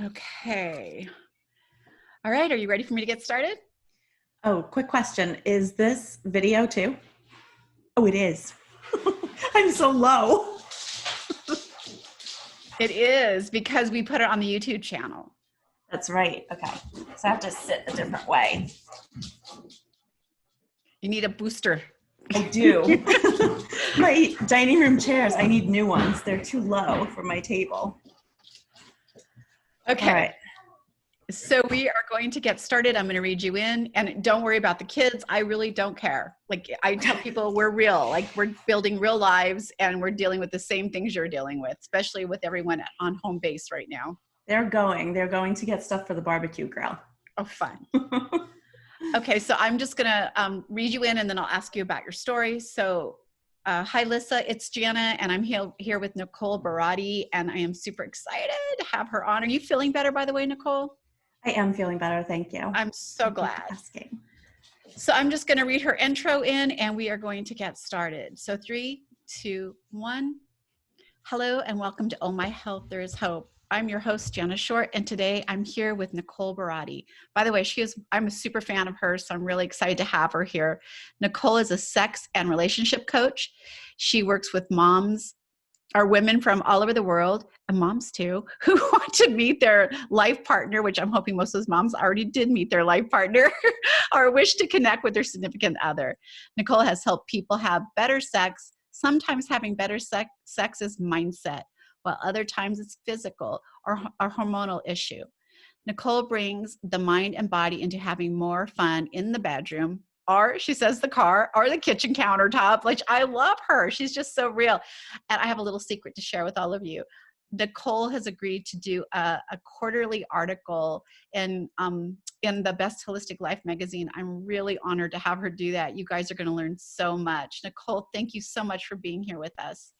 Okay. All right. Are you ready for me to get started? Oh, quick question. Is this video too? Oh, it is. I'm so low. It is because we put it on the YouTube channel. That's right. Okay. So I have to sit a different way. You need a booster. I do. My dining room chairs, I need new ones. They're too low for my table. Okay. All right. So we are going to get started. I'm going to read you in, and don't worry about the kids. I really don't care. Like I tell people, we're real, like we're building real lives and we're dealing with the same things you're dealing with, especially with everyone on home base right now. They're going to get stuff for the barbecue grill. Oh, fun. Okay. So I'm just going to read you in and then I'll ask you about your story. So hi, Lissa, it's Jana, and I'm here with Nicole Buratti, and I am super excited to have her on. Are you feeling better, by the way, Nicole? I am feeling better. Thank you. I'm so glad. Thank you for asking. So I'm just going to read her intro in and we are going to get started. So 3, 2, 1. Hello and welcome to Oh My Health, There Is Hope. I'm your host, Jana Short, and today I'm here with Nicole Buratti. By the way, I'm a super fan of hers, so I'm really excited to have her here. Nicole is a sex and relationship coach. She works with moms or women from all over the world, and moms too, who want to meet their life partner, which I'm hoping most of those moms already did meet their life partner, or wish to connect with their significant other. Nicole has helped people have better sex. Sometimes having better sex is mindset, while other times it's physical or a hormonal issue. Nicole brings the mind and body into having more fun in the bedroom, or she says the car, or the kitchen countertop. Like, I love her. She's just so real. And I have a little secret to share with all of you. Nicole has agreed to do a quarterly article in the Best Holistic Life magazine. I'm really honored to have her do that. You guys are going to learn so much. Nicole, thank you so much for being here with us.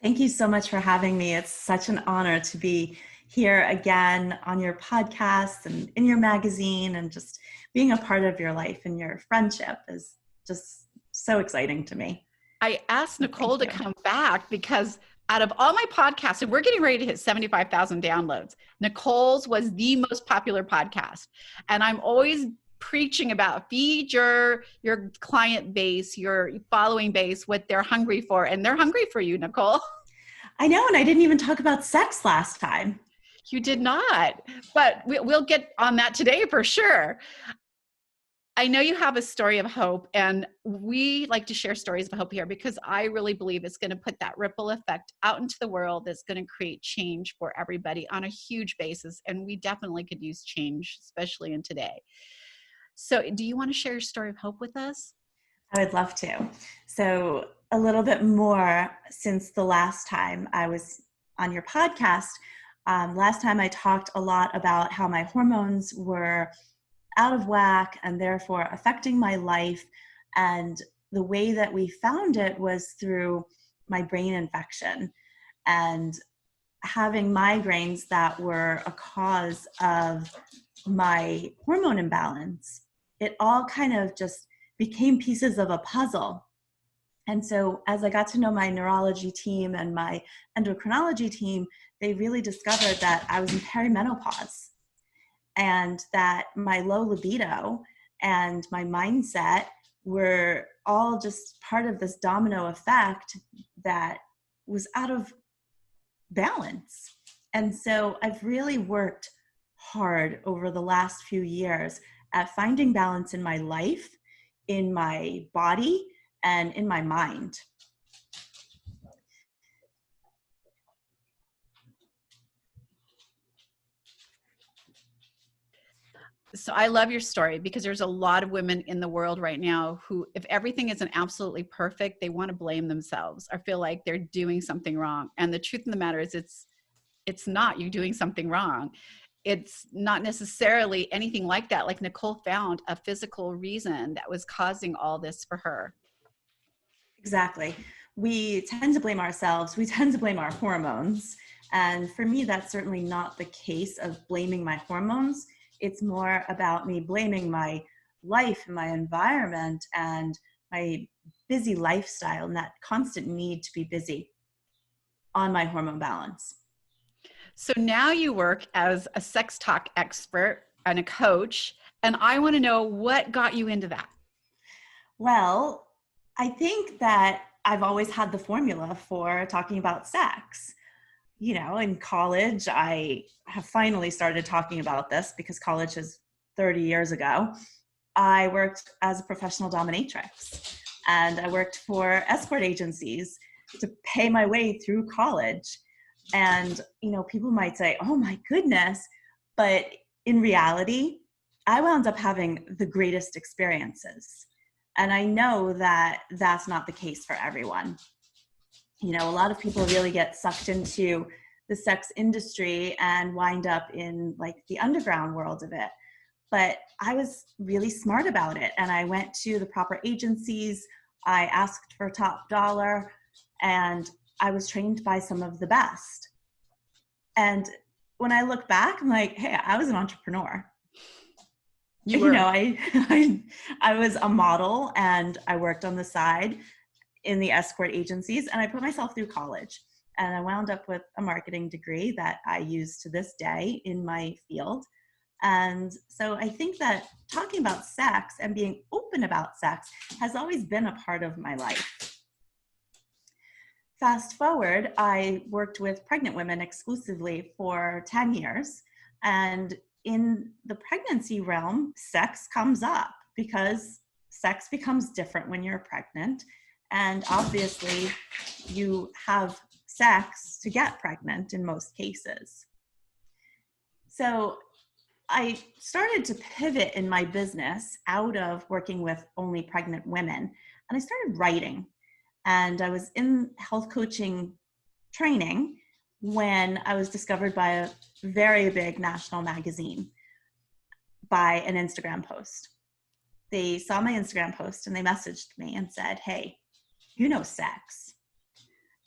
Thank you so much for having me. It's such an honor to be here again on your podcast and in your magazine, and just being a part of your life and your friendship is just so exciting to me. I asked Nicole to come back because out of all my podcasts, and we're getting ready to hit 75,000 downloads, Nicole's was the most popular podcast. And I'm always preaching about feed your client base, your following base, what they're hungry for. And they're hungry for you, Nicole. I know, and I didn't even talk about sex last time. You did not, but we'll get on that today for sure. I know you have a story of hope, and we like to share stories of hope here because I really believe it's going to put that ripple effect out into the world that's going to create change for everybody on a huge basis. And we definitely could use change, especially in today. So do you want to share your story of hope with us? I would love to. So a little bit more since the last time I was on your podcast. Last time I talked a lot about how my hormones were out of whack and therefore affecting my life. And the way that we found it was through my brain infection and having migraines that were a cause of my hormone imbalance. It all kind of just became pieces of a puzzle. And so as I got to know my neurology team and my endocrinology team, they really discovered that I was in perimenopause and that my low libido and my mindset were all just part of this domino effect that was out of balance. And so I've really worked hard over the last few years at finding balance in my life, in my body, and in my mind. So I love your story because there's a lot of women in the world right now who, if everything isn't absolutely perfect, they want to blame themselves or feel like they're doing something wrong. And the truth of the matter is it's not you doing something wrong. It's not necessarily anything like that. Like Nicole found a physical reason that was causing all this for her. Exactly. We tend to blame ourselves. We tend to blame our hormones. And for me, that's certainly not the case of blaming my hormones. It's more about me blaming my life and my environment and my busy lifestyle and that constant need to be busy on my hormone balance. So now you work as a sex talk expert and a coach, and I want to know what got you into that. Well, I think that I've always had the formula for talking about sex. In college, I have finally started talking about this because college is 30 years ago. I worked as a professional dominatrix and I worked for escort agencies to pay my way through college. And, people might say, oh my goodness, but in reality, I wound up having the greatest experiences. And I know that that's not the case for everyone. A lot of people really get sucked into the sex industry and wind up in like the underground world of it. But I was really smart about it. And I went to the proper agencies. I asked for top dollar and I was trained by some of the best. And when I look back, I'm like, hey, I was an entrepreneur. You were. I was a model and I worked on the side in the escort agencies and I put myself through college and I wound up with a marketing degree that I use to this day in my field. And so I think that talking about sex and being open about sex has always been a part of my life. Fast forward, I worked with pregnant women exclusively for 10 years. And in the pregnancy realm, sex comes up because sex becomes different when you're pregnant. And obviously, you have sex to get pregnant in most cases. So I started to pivot in my business out of working with only pregnant women, and I started writing. And I was in health coaching training when I was discovered by a very big national magazine by an Instagram post. They saw my Instagram post and they messaged me and said, hey, sex.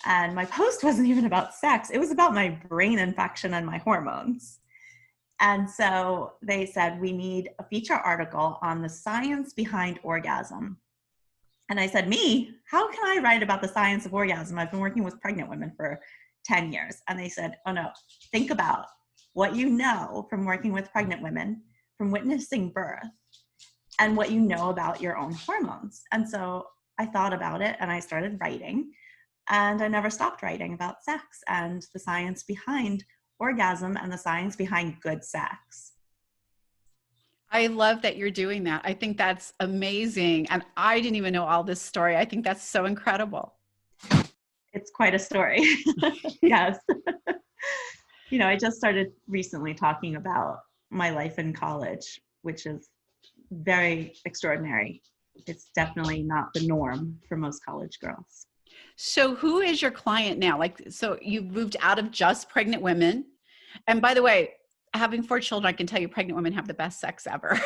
And my post wasn't even about sex. It was about my brain infection and my hormones. And so they said, we need a feature article on the science behind orgasm. And I said, me? How can I write about the science of orgasm? I've been working with pregnant women for 10 years. And they said, oh no, think about what you know from working with pregnant women, from witnessing birth, and what you know about your own hormones. And so I thought about it and I started writing. And I never stopped writing about sex and the science behind orgasm and the science behind good sex. I love that you're doing that. I think that's amazing. And I didn't even know all this story. I think that's so incredible. It's quite a story. Yes. I just started recently talking about my life in college, which is very extraordinary. It's definitely not the norm for most college girls. So who is your client now? So you moved out of just pregnant women. And by the way, having 4 children, I can tell you pregnant women have the best sex ever.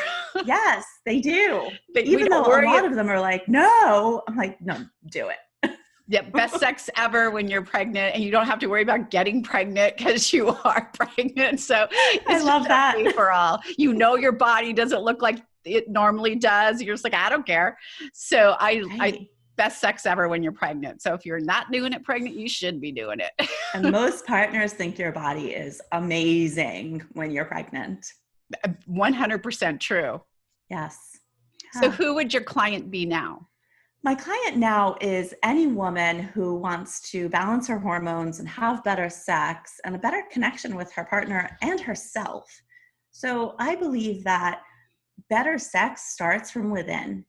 Yes, they do. Even though a lot of them are like, no, I'm like, no, do it. Yeah, best sex ever when you're pregnant and you don't have to worry about getting pregnant because you are pregnant. So I love that. For all. Your body doesn't look like it normally does. You're just like, I don't care. So I best sex ever when you're pregnant. So if you're not doing it pregnant, you should be doing it. And most partners think your body is amazing when you're pregnant. 100% true. Yes. Yeah. So who would your client be now? My client now is any woman who wants to balance her hormones and have better sex and a better connection with her partner and herself. So I believe that better sex starts from within.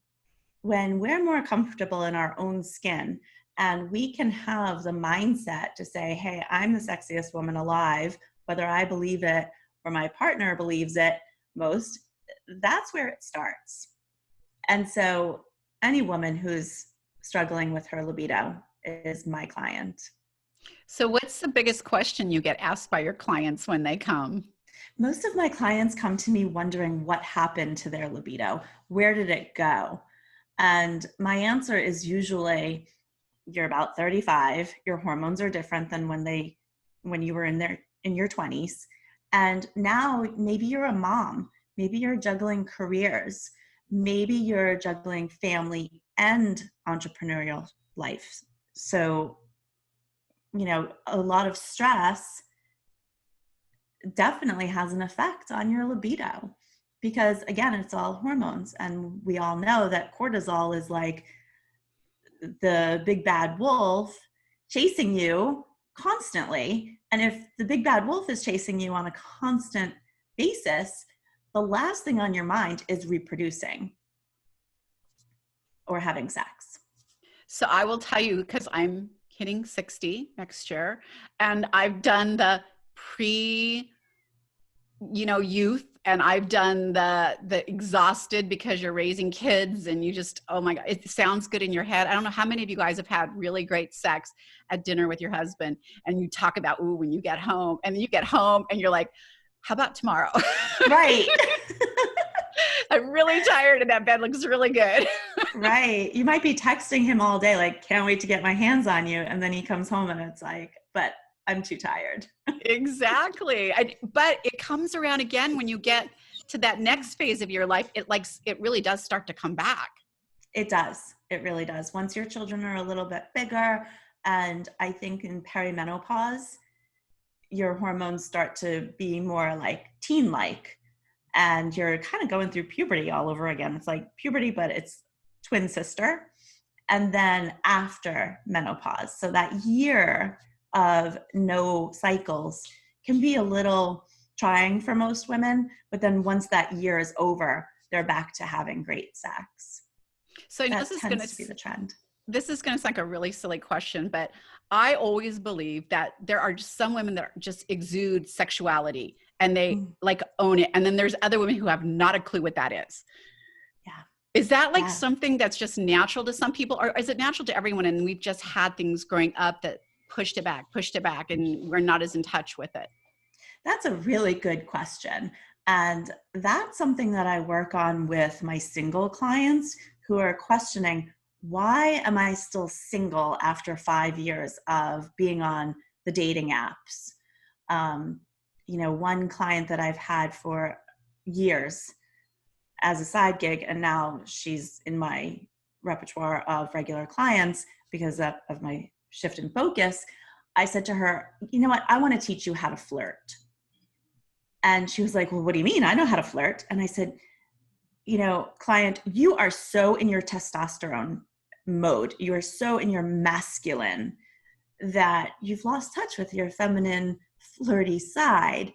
When we're more comfortable in our own skin and we can have the mindset to say, hey, I'm the sexiest woman alive, whether I believe it or my partner believes it most, that's where it starts. And so any woman who's struggling with her libido is my client. So what's the biggest question you get asked by your clients when they come? Most of my clients come to me wondering what happened to their libido. Where did it go? And my answer is usually, you're about 35, your hormones are different than when you were in your 20s. And now maybe you're a mom, maybe you're juggling careers, maybe you're juggling family and entrepreneurial life. So, a lot of stress definitely has an effect on your libido, because again, it's all hormones. And we all know that cortisol is like the big bad wolf chasing you constantly. And if the big bad wolf is chasing you on a constant basis, the last thing on your mind is reproducing or having sex. So I will tell you, because I'm hitting 60 next year, and I've done the pre, youth, and I've done the exhausted because you're raising kids and you just, oh my God, it sounds good in your head. I don't know how many of you guys have had really great sex at dinner with your husband and you talk about, ooh, when you get home, and then you get home and you're like, how about tomorrow? Right. I'm really tired and that bed looks really good. Right. You might be texting him all day, like, can't wait to get my hands on you. And then he comes home and it's like, but I'm too tired. Exactly. But it comes around again when you get to that next phase of your life. It really does start to come back. It does. It really does. Once your children are a little bit bigger, and I think in perimenopause, your hormones start to be more like teen-like, and you're kind of going through puberty all over again. It's like puberty, but it's twin sister. And then after menopause, so that year of no cycles can be a little trying for most women, but then once that year is over, they're back to having great sex. So I know That tends to be the trend. this is going to sound like a really silly question, but I always believe that there are just some women that just exude sexuality and they like own it. And then there's other women who have not a clue what that is. Yeah. Is that like Yeah. something that's just natural to some people, or is it natural to everyone? And we've just had things growing up that pushed it back, and we're not as in touch with it. That's a really good question. And that's something that I work on with my single clients who are questioning, why am I still single after 5 years of being on the dating apps? One client that I've had for years as a side gig, and now she's in my repertoire of regular clients because of my shift in focus. I said to her, you know what? I want to teach you how to flirt. And she was like, well, what do you mean? I know how to flirt. And I said, client, you are so in your testosterone mode. You are so in your masculine that you've lost touch with your feminine, flirty side.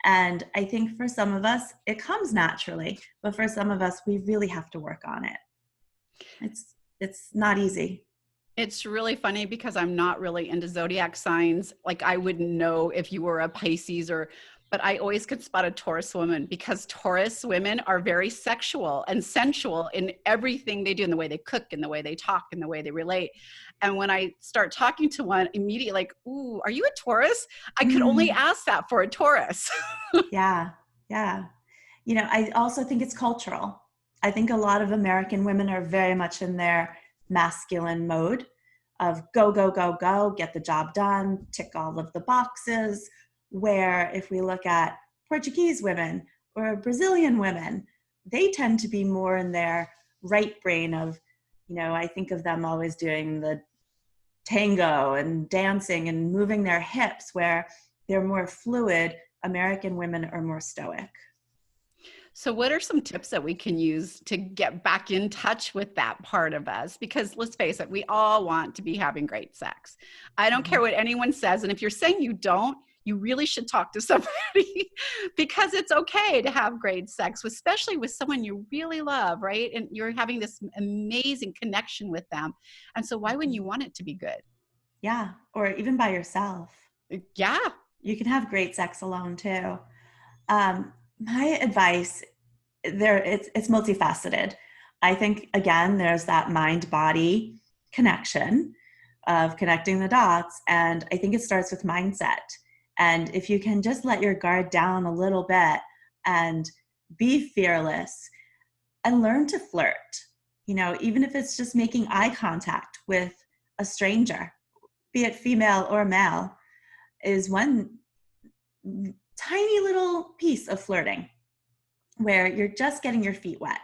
And I think for some of us, it comes naturally, but for some of us, we really have to work on it. It's not easy. It's really funny because I'm not really into zodiac signs. Like I wouldn't know if you were a Pisces but I always could spot a Taurus woman because Taurus women are very sexual and sensual in everything they do, in the way they cook, in the way they talk, in the way they relate. And when I start talking to one, immediately like, ooh, are you a Taurus? I could only ask that for a Taurus. Yeah. Yeah. I also think it's cultural. I think a lot of American women are very much in their masculine mode of go, go, go, go, get the job done, tick all of the boxes. Where if we look at Portuguese women or Brazilian women, they tend to be more in their right brain of, I think of them always doing the tango and dancing and moving their hips, where they're more fluid. American women are more stoic. So what are some tips that we can use to get back in touch with that part of us? Because let's face it, we all want to be having great sex. I don't care what anyone says. And if you're saying you don't, you really should talk to somebody because it's okay to have great sex, especially with someone you really love, right? And you're having this amazing connection with them. And so why wouldn't you want it to be good? Yeah. Or even by yourself. Yeah. You can have great sex alone too. My advice there, it's multifaceted. I think, again, there's that mind-body connection of connecting the dots. And I think it starts with mindset. And if you can just let your guard down a little bit and be fearless and learn to flirt, even if it's just making eye contact with a stranger, be it female or male, is one tiny little piece of flirting where you're just getting your feet wet.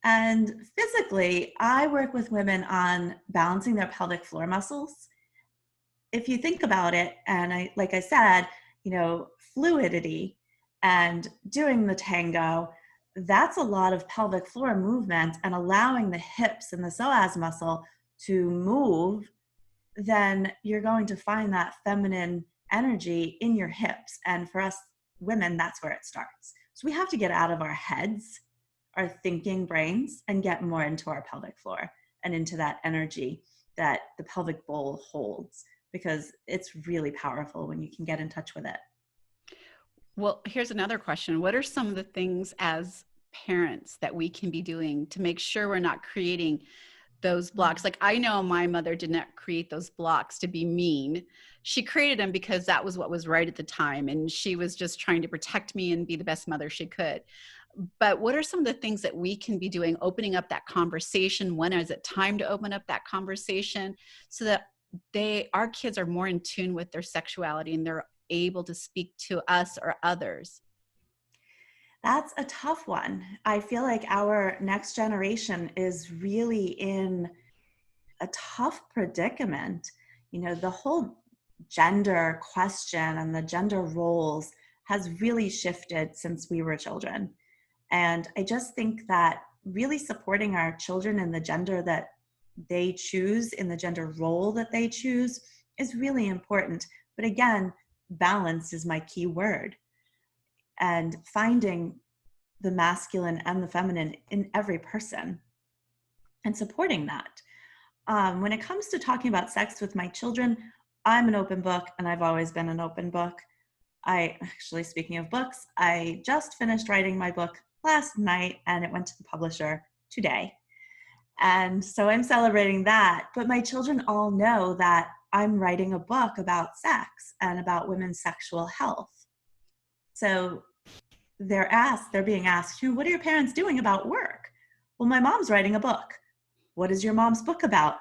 And physically, I work with women on balancing their pelvic floor muscles. If you think about it, and like I said, fluidity and doing the tango, that's a lot of pelvic floor movement and allowing the hips and the psoas muscle to move, then you're going to find that feminine energy in your hips. And for us women, that's where it starts. So we have to get out of our heads, our thinking brains, and get more into our pelvic floor and into that energy that the pelvic bowl holds, because it's really powerful when you can get in touch with it. Well, here's another question. What are some of the things as parents that we can be doing to make sure we're not creating those blocks? Like, I know my mother did not create those blocks to be mean. She created them because that was what was right at the time. And she was just trying to protect me and be the best mother she could. But what are some of the things that we can be doing, opening up that conversation? When is it time to open up that conversation so that our kids are more in tune with their sexuality and they're able to speak to us or others? That's a tough one. I feel like our next generation is really in a tough predicament. The whole gender question and the gender roles has really shifted since we were children. And I just think that really supporting our children in the gender that they choose, in the gender role that they choose, is really important. But again, balance is my key word. And finding the masculine and the feminine in every person and supporting that. When it comes to talking about sex with my children, I'm an open book, and I've always been an open book. Speaking of books, I just finished writing my book last night, and it went to the publisher today. And so I'm celebrating that. But my children all know that I'm writing a book about sex and about women's sexual health. So they're being asked, what are your parents doing about work? Well, my mom's writing a book. What is your mom's book about?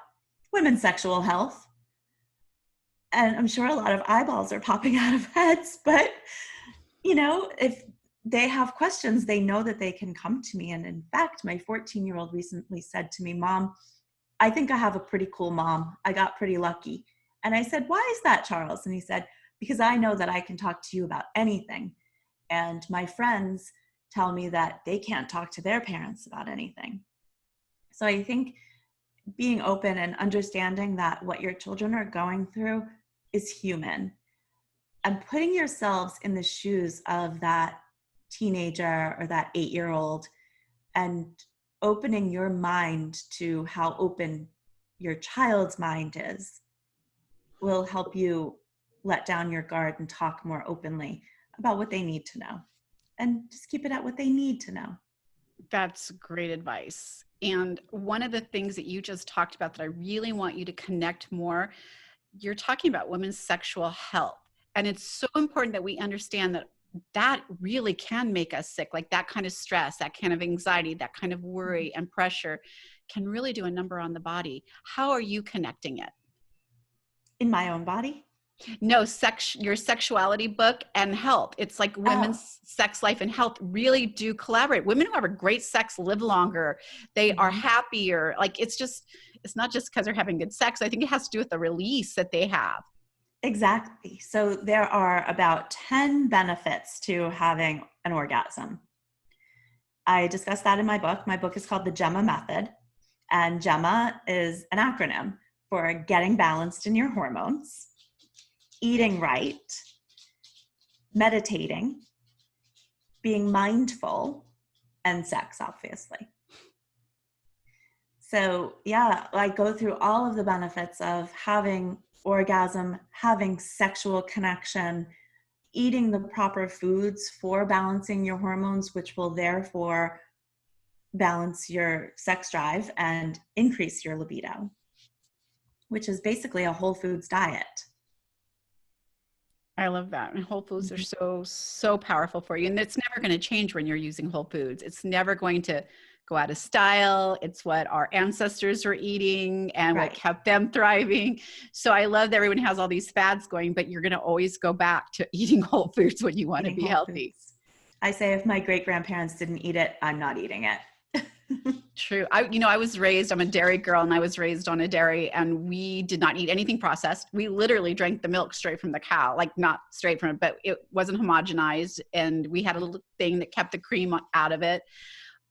Women's sexual health. And I'm sure a lot of eyeballs are popping out of heads, but if they have questions, they know that they can come to me. And in fact, my 14-year-old recently said to me, "Mom, I think I have a pretty cool mom. I got pretty lucky." And I said, "Why is that, Charles?" And he said, "Because I know that I can talk to you about anything. And my friends tell me that they can't talk to their parents about anything." So I think being open and understanding that what your children are going through is human, and putting yourselves in the shoes of that teenager or that 8-year-old, and opening your mind to how open your child's mind is, will help you let down your guard and talk more openly about what they need to know, and just keep it at what they need to know. That's great advice. And one of the things that you just talked about that I really want you to connect more, you're talking about women's sexual health. And it's so important that we understand that that really can make us sick. Like that kind of stress, that kind of anxiety, that kind of worry and pressure can really do a number on the body. How are you connecting it? In my own body? No, your sexuality book and health. It's like women's sex life and health really do collaborate. Women who have a great sex live longer. They are happier. Like it's not just because they're having good sex. I think it has to do with the release that they have. Exactly. So there are about 10 benefits to having an orgasm. I discussed that in my book. My book is called The Gemma Method. And Gemma is an acronym for getting balanced in your hormones, eating right, meditating, being mindful, and sex, obviously. So yeah, I go through all of the benefits of having orgasm, having sexual connection, eating the proper foods for balancing your hormones, which will therefore balance your sex drive and increase your libido, which is basically a whole foods diet. I love that. And whole foods are so powerful for you. And it's never going to change when you're using whole foods. It's never going to go out of style. It's what our ancestors were eating and what kept them thriving. So I love that everyone has all these fads going, but you're going to always go back to eating whole foods when you want to be healthy. I say if my great-grandparents didn't eat it, I'm not eating it. True. I was raised, I'm a dairy girl, and I was raised on a dairy, and we did not eat anything processed. We literally drank the milk straight from the cow, like not straight from it, but it wasn't homogenized. And we had a little thing that kept the cream out of it,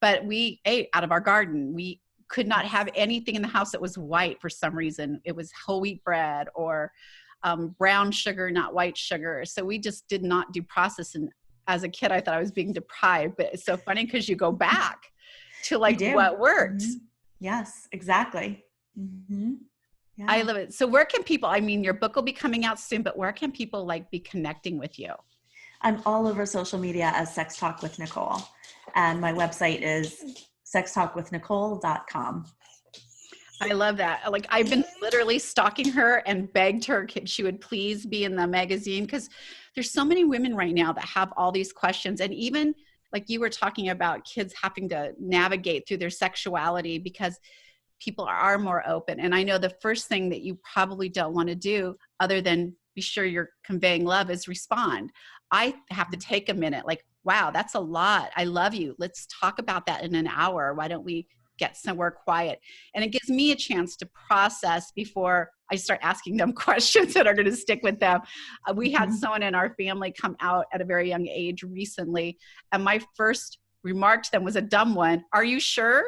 but we ate out of our garden. We could not have anything in the house that was white for some reason. It was whole wheat bread or brown sugar, not white sugar. So we just did not do process. And as a kid, I thought I was being deprived, but it's so funny because you go back to like what works. Mm-hmm. Yes, exactly. Mm-hmm. Yeah. I love it. So where can people, your book will be coming out soon, but where can people like be connecting with you? I'm all over social media as Sex Talk with Nicole. And my website is sextalkwithnicole.com. I love that. Like I've been literally stalking her and begged her she would please be in the magazine, because there's so many women right now that have all these questions. And even like you were talking about kids having to navigate through their sexuality because people are more open. And I know the first thing that you probably don't want to do, other than be sure you're conveying love, is respond. I have to take a minute, like, wow, that's a lot. I love you. Let's talk about that in an hour. Why don't we get somewhere quiet? And it gives me a chance to process before I start asking them questions that are going to stick with them. We had someone in our family come out at a very young age recently, and my first remark to them was a dumb one. Are you sure?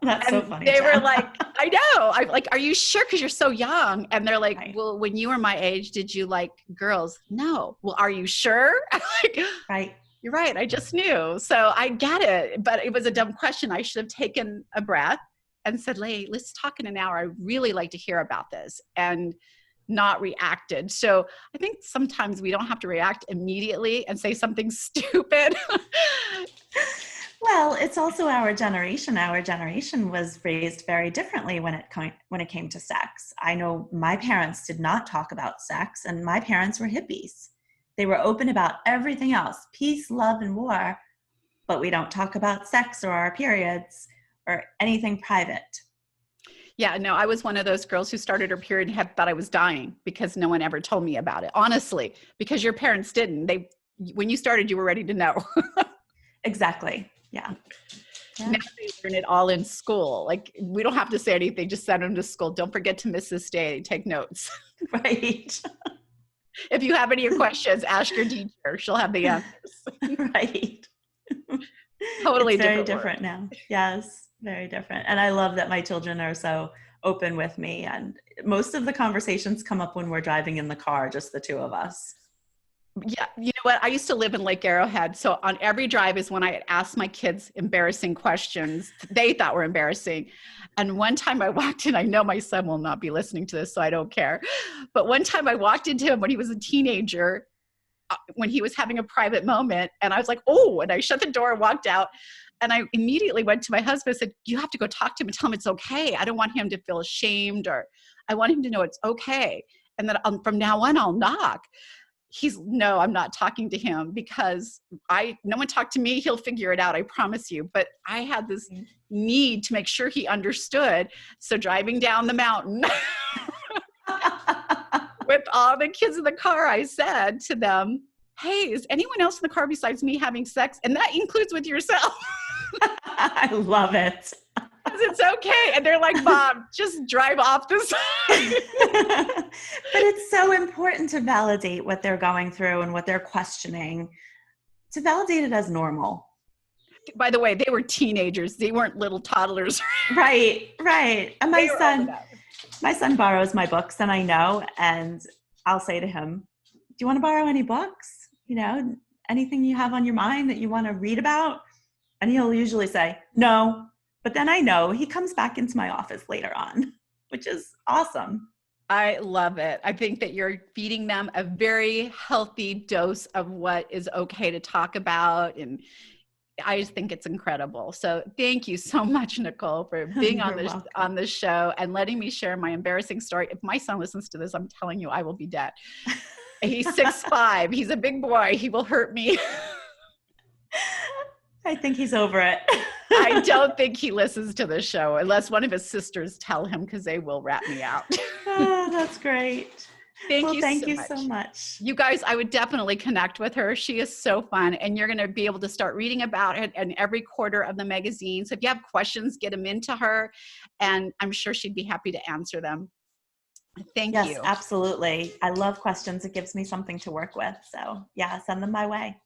That's so funny. They were like, I know. I'm like, are you sure? Because you're so young. And they're like, right. Well, when you were my age, did you like girls? No. Well, are you sure? I'm like, right. You're right. I just knew. So I get it. But it was a dumb question. I should have taken a breath and said, hey, let's talk in an hour. I really like to hear about this, and not reacted. So I think sometimes we don't have to react immediately and say something stupid. Well, it's also our generation. Our generation was raised very differently when it came to sex. I know my parents did not talk about sex, and my parents were hippies. They were open about everything else, peace, love, and war, but we don't talk about sex or our periods or anything private. Yeah, no, I was one of those girls who started her period and thought I was dying because no one ever told me about it. Honestly, because your parents didn't. When you started, you were ready to know. Exactly. Yeah. Now they learn it all in school. Like we don't have to say anything, just send them to school. Don't forget to miss this day. Take notes. Right. If you have any questions, ask your teacher. She'll have the answers. Right. Totally it's very different now. Yes, very different. And I love that my children are so open with me. And most of the conversations come up when we're driving in the car, just the two of us. Yeah. You know what? I used to live in Lake Arrowhead. So on every drive is when I asked my kids embarrassing questions they thought were embarrassing. And one time I walked in, I know my son will not be listening to this, so I don't care. But one time I walked into him when he was a teenager, when he was having a private moment. And I was like, oh, and I shut the door and walked out. And I immediately went to my husband and said, you have to go talk to him and tell him it's okay. I don't want him to feel ashamed, or I want him to know it's okay. And that from now on, I'll knock. No, I'm not talking to him because no one talked to me. He'll figure it out. I promise you. But I had this need to make sure he understood. So driving down the mountain with all the kids in the car, I said to them, hey, is anyone else in the car besides me having sex? And that includes with yourself. I love it. Because it's okay. And they're like, Mom, just drive off the side. But it's so important to validate what they're going through and what they're questioning, to validate it as normal. By the way, they were teenagers. They weren't little toddlers. Right. And my son borrows my books, and I know, and I'll say to him, do you want to borrow any books? You know, anything you have on your mind that you want to read about? And he'll usually say, no. But then I know he comes back into my office later on, which is awesome. I love it. I think that you're feeding them a very healthy dose of what is okay to talk about. And I just think it's incredible. So thank you so much, Nicole, for being on this show and letting me share my embarrassing story. If my son listens to this, I'm telling you, I will be dead. He's 6'5". He's a big boy. He will hurt me. I think he's over it. I don't think he listens to the show unless one of his sisters tell him, because they will rat me out. Oh, that's great. Thank Well, you thank so you much. so much. You guys, I would definitely connect with her. She is so fun, and you're going to be able to start reading about it in every quarter of the magazine. So if you have questions, get them into her, and I'm sure she'd be happy to answer them. Thank Yes, you. absolutely. I love questions. It gives me something to work with. So yeah, send them my way.